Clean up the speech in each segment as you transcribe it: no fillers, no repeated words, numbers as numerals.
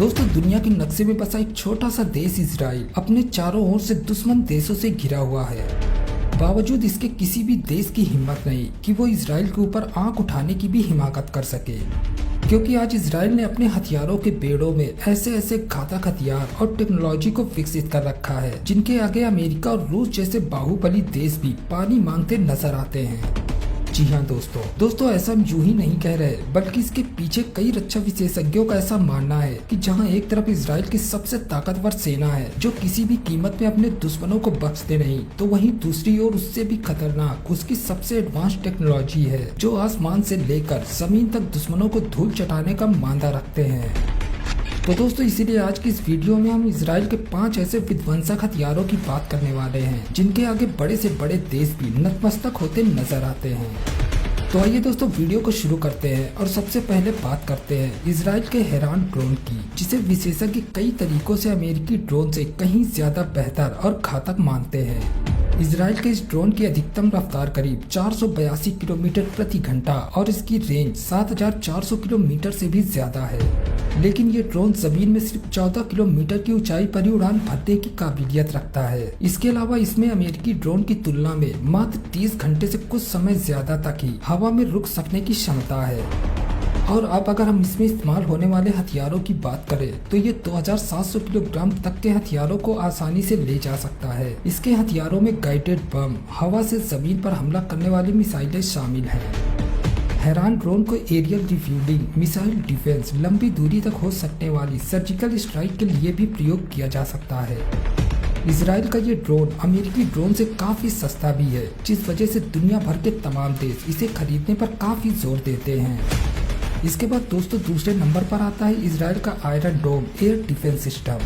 दोस्तों, दुनिया के नक्शे में बसा एक छोटा सा देश इजराइल अपने चारों ओर से दुश्मन देशों से घिरा हुआ है। बावजूद इसके किसी भी देश की हिम्मत नहीं कि वो इजराइल के ऊपर आंख उठाने की भी हिमाकत कर सके, क्योंकि आज इजराइल ने अपने हथियारों के बेड़ों में ऐसे ऐसे घातक हथियार और टेक्नोलॉजी को विकसित कर रखा है जिनके आगे अमेरिका और रूस जैसे बाहुबली देश भी पानी मांगते नजर आते हैं। जी हाँ दोस्तों ऐसा हम यूं ही नहीं कह रहे, बल्कि इसके पीछे कई रक्षा विशेषज्ञों का ऐसा मानना है कि जहां एक तरफ इजराइल की सबसे ताकतवर सेना है जो किसी भी कीमत में अपने दुश्मनों को बख्शते नहीं, तो वहीं दूसरी ओर उससे भी खतरनाक उसकी सबसे एडवांस टेक्नोलॉजी है जो आसमान से लेकर जमीन तक दुश्मनों को धूल चटाने का मांदा रखते हैं। तो दोस्तों, इसीलिए आज की इस वीडियो में हम इजराइल के 5 ऐसे विध्वंसक हथियारों की बात करने वाले हैं जिनके आगे बड़े से बड़े देश भी नतमस्तक होते नजर आते हैं। तो आइए दोस्तों, वीडियो को शुरू करते हैं और सबसे पहले बात करते हैं इजराइल के हेरान ड्रोन की, जिसे विशेषज्ञ कई तरीकों से अमेरिकी ड्रोन से कहीं ज्यादा बेहतर और घातक मानते हैं। इजराइल के इस ड्रोन की अधिकतम रफ्तार करीब 482 किलोमीटर प्रति घंटा और इसकी रेंज 7400 किलोमीटर से भी ज्यादा है। लेकिन ये ड्रोन जमीन में सिर्फ 14 किलोमीटर की ऊंचाई पर ही उड़ान भरने की काबिलियत रखता है। इसके अलावा इसमें अमेरिकी ड्रोन की तुलना में मात्र 30 घंटे से कुछ समय ज्यादा तक ही हवा में रुक सकने की क्षमता है। और अब अगर हम इसमें इस्तेमाल होने वाले हथियारों की बात करें तो ये 2700 किलोग्राम तक के हथियारों को आसानी से ले जा सकता है। इसके हथियारों में गाइडेड बम, हवा से जमीन पर हमला करने वाली मिसाइलें शामिल हैं। हेरान ड्रोन को एरियल रिफ्यूलिंग, मिसाइल डिफेंस, लंबी दूरी तक हो सकने वाली सर्जिकल स्ट्राइक के लिए भी प्रयोग किया जा सकता है। इजराइल का ये ड्रोन अमेरिकी ड्रोन से काफी सस्ता भी है, जिस वजह से दुनिया भर के तमाम देश इसे खरीदने पर काफी जोर देते हैं। इसके बाद दोस्तों दूसरे नंबर पर आता है इजराइल का आयरन डोम एयर डिफेंस सिस्टम।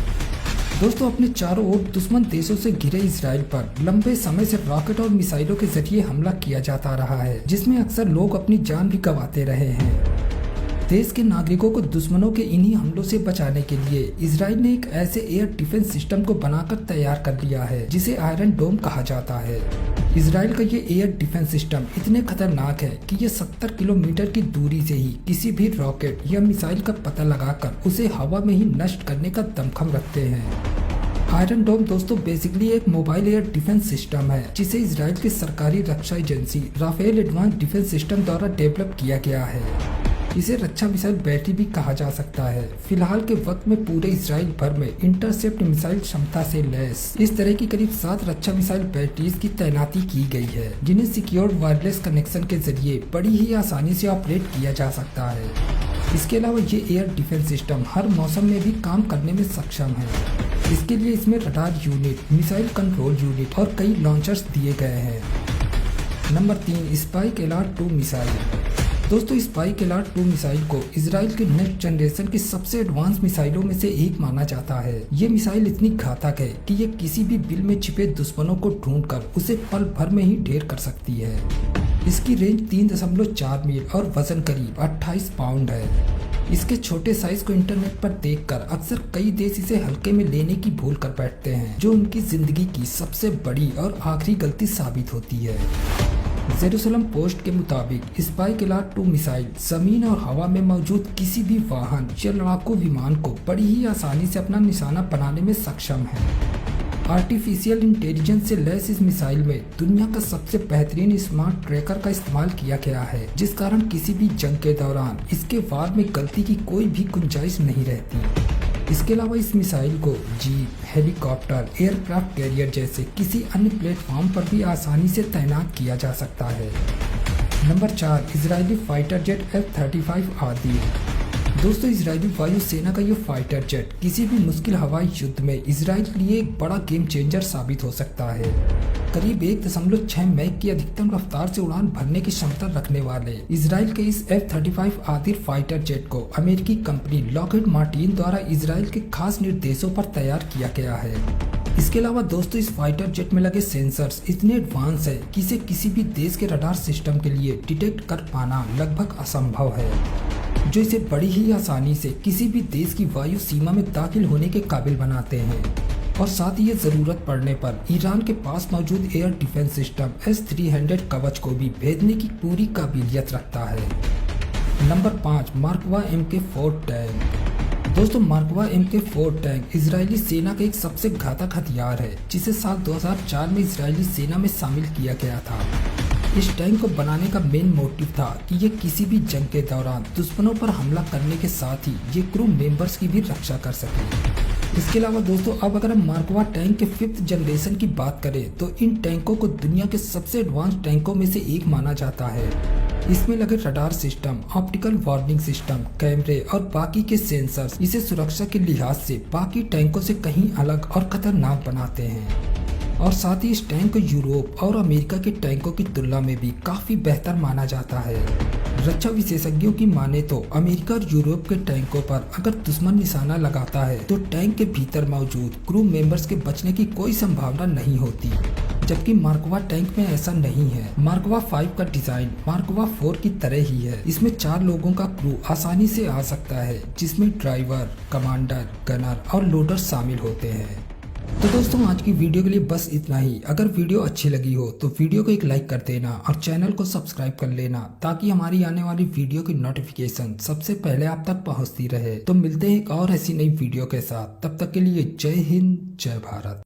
दोस्तों, अपने चारों ओर दुश्मन देशों से घिरे इजराइल पर लंबे समय से रॉकेट और मिसाइलों के जरिए हमला किया जाता रहा है, जिसमें अक्सर लोग अपनी जान भी गंवाते रहे हैं। देश के नागरिकों को दुश्मनों के इन्हीं हमलों से बचाने के लिए इजराइल ने एक ऐसे एयर डिफेंस सिस्टम को बनाकर तैयार कर लिया है जिसे आयरन डोम कहा जाता है। इजराइल का ये एयर डिफेंस सिस्टम इतने खतरनाक है कि ये 70 किलोमीटर की दूरी से ही किसी भी रॉकेट या मिसाइल का पता लगाकर उसे हवा में ही नष्ट करने का दमखम रखते हैं। आयरन डोम दोस्तों बेसिकली एक मोबाइल एयर डिफेंस सिस्टम है जिसे इजराइल की सरकारी रक्षा agency Rafael advanced defence system द्वारा डेवलप किया गया है। इसे रक्षा मिसाइल बैटरी भी कहा जा सकता है। फिलहाल के वक्त में पूरे इजराइल भर में इंटरसेप्ट मिसाइल क्षमता से लैस इस तरह की करीब 7 रक्षा मिसाइल बैटरीज की तैनाती की गई है, जिन्हें सिक्योर्ड वायरलेस कनेक्शन के जरिए बड़ी ही आसानी से ऑपरेट किया जा सकता है। इसके अलावा ये एयर डिफेंस सिस्टम हर मौसम में भी काम करने में सक्षम है। इसके लिए इसमें radar unit, missile control unit और कई लॉन्चर्स दिए गए हैं। Number 3, spike LR-2 missile. दोस्तों, स्पाइक LR-2 मिसाइल को इजराइल के नेक्स्ट जनरेशन की सबसे एडवांस मिसाइलों में से एक माना जाता है। ये मिसाइल इतनी घातक है कि ये किसी भी बिल में छिपे दुश्मनों को ढूंढकर उसे पल भर में ही ढेर कर सकती है। इसकी रेंज 3.4 मील और वजन करीब 28 पाउंड है। इसके छोटे साइज को इंटरनेट पर देखकर अक्सर कई देश इसे हल्के में लेने की भूल कर बैठते हैं, जो उनकी जिंदगी की सबसे बड़ी और आखिरी गलती साबित होती है। जेरूसलम पोस्ट के मुताबिक स्पाइक LR-2 मिसाइल जमीन और हवा में मौजूद किसी भी वाहन या लड़ाकू विमान को बड़ी ही आसानी से अपना निशाना बनाने में सक्षम है। आर्टिफिशियल इंटेलिजेंस से लैस इस मिसाइल में दुनिया का सबसे बेहतरीन स्मार्ट ट्रैकर का इस्तेमाल किया गया है, जिस कारण किसी भी जंग के दौरान इसके वार में गलती की कोई भी गुंजाइश नहीं रहती। इसके अलावा इस मिसाइल को जीप, हेलीकॉप्टर, एयरक्राफ्ट कैरियर जैसे किसी अन्य प्लेटफॉर्म पर भी आसानी से तैनात किया जा सकता है। Number 4, Israeli fighter jet F-35 आदि। दोस्तों, इजरायली वायुसेना का ये फाइटर जेट किसी भी मुश्किल हवाई युद्ध में इजराइल के लिए एक बड़ा गेम चेंजर साबित हो सकता है। करीब 1.6 मैक की अधिकतम रफ्तार से उड़ान भरने की क्षमता रखने वाले इजराइल के इस F-35 आदि फाइटर जेट को अमेरिकी कंपनी लॉकहीड मार्टिन द्वारा इजराइल के खास निर्देशों पर तैयार किया गया है। इसके अलावा दोस्तों, इस फाइटर जेट में लगे सेंसर्स इतने एडवांस है कि इसे किसी भी देश के रडार सिस्टम के लिए डिटेक्ट कर पाना लगभग असंभव है, जो इसे बड़ी ही आसानी से किसी भी देश की वायु सीमा में दाखिल होने के काबिल बनाते हैं। और साथ ही ये जरूरत पड़ने पर ईरान के पास मौजूद एयर डिफेंस सिस्टम S-300 कवच को भी भेजने की पूरी काबिलियत रखता है। Number 5, मार्कवा MK-4 tank. दोस्तों मार्कवा MK4 टैंक इजरायली सेना का एक सबसे घातक हथियार है जिसे साल 2004 में इजरायली सेना में शामिल किया गया था। इस टैंक को बनाने का मेन मोटिव था कि ये किसी भी जंग के दौरान दुश्मनों पर हमला करने के साथ ही ये क्रू मेंबर्स की भी रक्षा कर सके। इसके अलावा दोस्तों अब अगर हम मार्कवा टैंक के 5th जनरेशन की बात करें तो इन टैंकों को दुनिया के सबसे एडवांस टैंकों में से एक माना जाता है। इसमें लगे radar system, optical warning system, कैमरे और बाकी के सेंसर्स इसे सुरक्षा के लिहाज से बाकी टैंकों से कहीं अलग और खतरनाक बनाते हैं। और साथ ही इस टैंक को यूरोप और अमेरिका के टैंकों की तुलना में भी काफी बेहतर माना जाता है। रक्षा विशेषज्ञों की माने तो अमेरिका और यूरोप के टैंकों पर अगर दुश्मन निशाना लगाता है तो टैंक के भीतर मौजूद क्रू मेंबर्स के बचने की कोई संभावना नहीं होती, जबकि मार्कवा टैंक में ऐसा नहीं है। मार्कवा 5 का डिजाइन मार्कवा 4 की तरह ही है। इसमें 4 लोगों का क्रू आसानी से आ सकता है, जिसमें ड्राइवर, कमांडर, गनर और लोडर शामिल होते हैं। तो दोस्तों आज की वीडियो के लिए बस इतना ही। अगर वीडियो अच्छी लगी हो तो वीडियो को एक लाइक कर देना और चैनल को सब्सक्राइब कर लेना ताकि हमारी आने वाली वीडियो की नोटिफिकेशन सबसे पहले आप तक पहुंचती रहे। तो मिलते हैं एक और ऐसी नई वीडियो के साथ, तब तक के लिए जय हिंद, जय भारत।